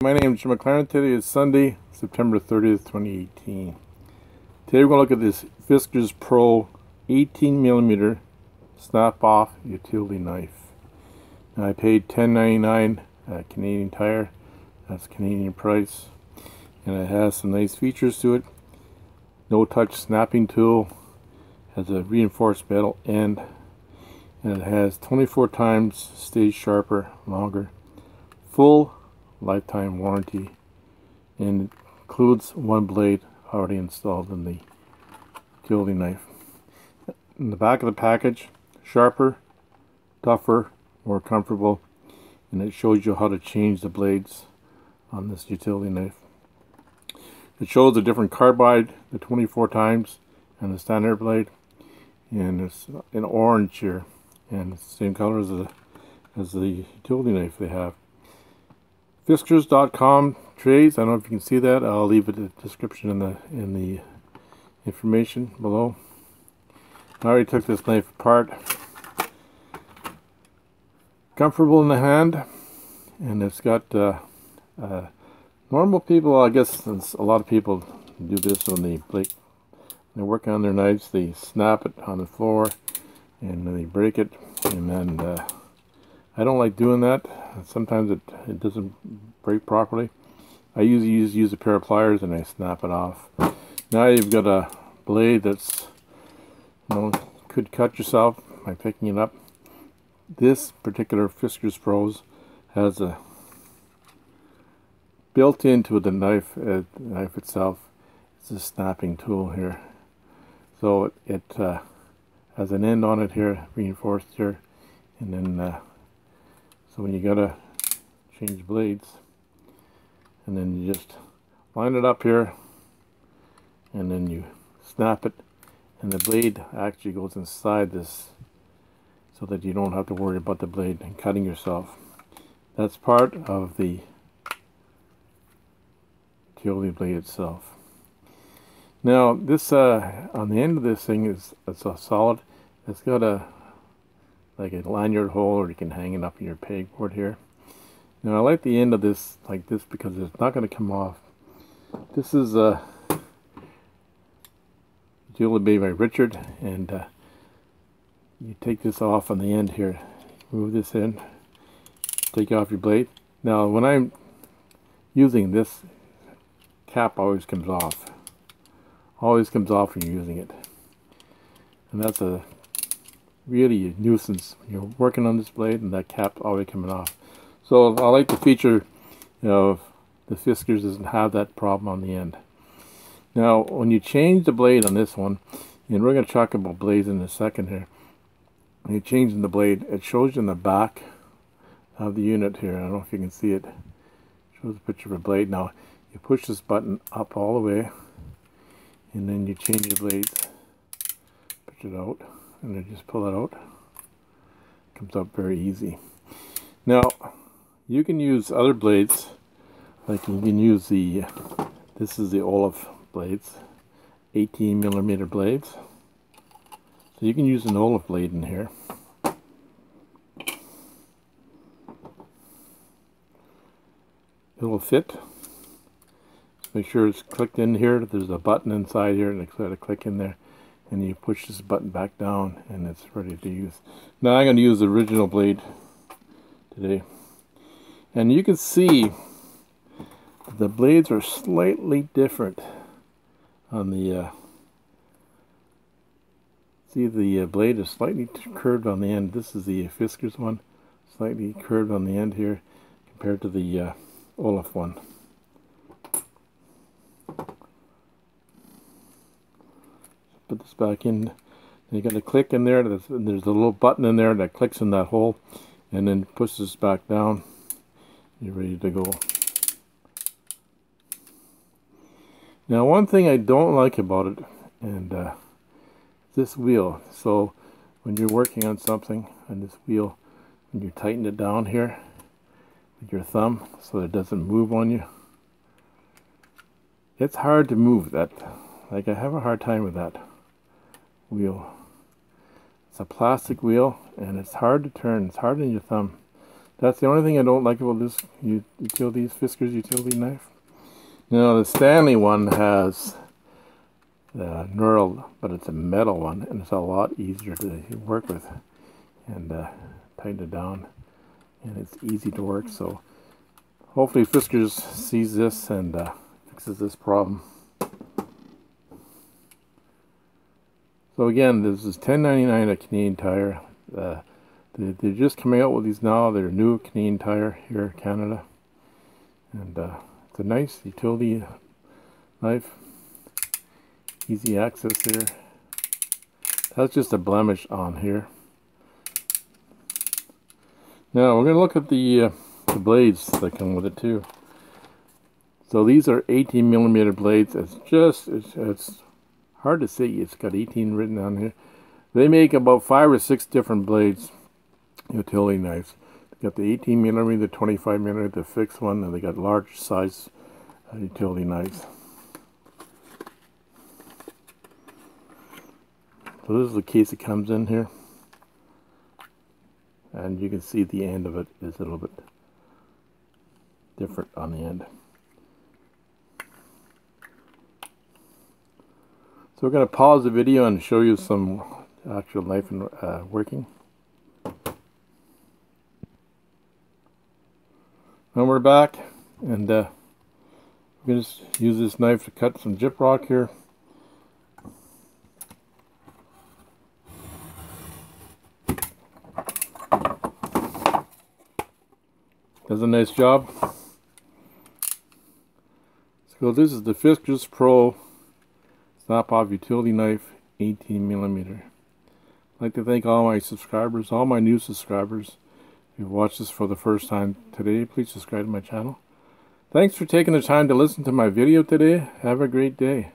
My name is Jim McLaren. Today is Sunday, September 30th, 2018. Today we're going to look at this Fiskars Pro 18mm snap-off utility knife. Now, I paid $10.99 at Canadian Tire. That's Canadian price. And it has some nice features to it. No touch snapping tool. Has a reinforced metal end. And it has 24 times stays sharper, longer. Full lifetime warranty, and includes one blade already installed in the utility knife. In the back of the package, sharper, tougher, more comfortable, and it shows you how to change the blades on this utility knife. It shows the different carbide, the 24 times, and the standard blade, and it's in orange here, and it's the same color as the utility knife they have. Fiskars.com trades. I don't know if you can see that. I'll leave it in the description in the information below. I already took this knife apart. Comfortable in the hand, and it's got normal people. I guess a lot of people do this when they work on their knives. They snap it on the floor and then they break it, and then I don't like doing that. Sometimes it doesn't break properly. I usually use a pair of pliers and I snap it off. Now you've got a blade that's, could cut yourself by picking it up. This particular Fiskars Pros has a built into the knife itself. It's a snapping tool here. So it has an end on it here, reinforced here, and then so when you gotta change blades, and then you just line it up here, and then you snap it, and the blade actually goes inside this so that you don't have to worry about the blade and cutting yourself. That's part of the utility blade itself. Now this on the end of this thing it's a solid. It's got like a lanyard hole, or you can hang it up in your pegboard here. Now I like the end of this like this because it's not going to come off. This is utility blade by Richard, and you take this off on the end here. Move this in, take off your blade. Now when I'm using this, cap always comes off. Always comes off when you're using it, and that's a really a nuisance when you're working on this blade and that cap always coming off. So I like the feature of the Fiskars doesn't have that problem on the end. Now when you change the blade on this one, and we're going to talk about blades in a second here, when you're changing the blade, it shows you in the back of the unit here. I don't know if you can see it. It shows a picture of a blade. Now you push this button up all the way, and then you change the blades, push it out, and then just pull it out. It comes out very easy. Now you can use other blades, like you can use this is the Olaf blades, 18mm blades. So you can use an Olaf blade in here. It'll fit. Make sure it's clicked in here. There's a button inside here, and it's got to click in there, and you push this button back down, and it's ready to use. Now I'm going to use the original blade today, and you can see the blades are slightly different on the see the blade is slightly curved on the end. This is the Fiskars one, slightly curved on the end here compared to the Olaf one. Put this back in, and you got to click in there. There's a little button in there that clicks in that hole, and then push this back down. You're ready to go. Now one thing I don't like about it, and this wheel. So when you're working on something on this wheel, when you tighten it down here with your thumb so it doesn't move on you, it's hard to move that. Like I have a hard time with that wheel. It's a plastic wheel, and it's hard to turn. It's hard on your thumb. That's the only thing I don't like about this Fiskars utility knife. Now the Stanley one has the knurled, but it's a metal one, and it's a lot easier to work with and tighten it down, and it's easy to work. So hopefully Fiskars sees this and fixes this problem. So again, this is $10.99 at Canadian Tire. They're just coming out with these now. They're new Canadian Tire here in Canada, and it's a nice utility knife. Easy access here. That's just a blemish on here. Now we're going to look at the blades that come with it too. So these are 18mm blades. It's hard to see. It's got 18 written on here. They make about 5 or 6 different blades, utility knives. They got the 18mm, the 25mm, the fixed one, and they got large size utility knives. So this is the case it comes in here, and you can see the end of it is a little bit different on the end. So we're going to pause the video and show you some actual knife working. And we're back, and we're going to use this knife to cut some gyprock here. Does a nice job. So this is the Fiskars Pro snap-off utility knife, 18mm. I'd like to thank all my subscribers, all my new subscribers. If you've watched this for the first time today, please subscribe to my channel. Thanks for taking the time to listen to my video today. Have a great day.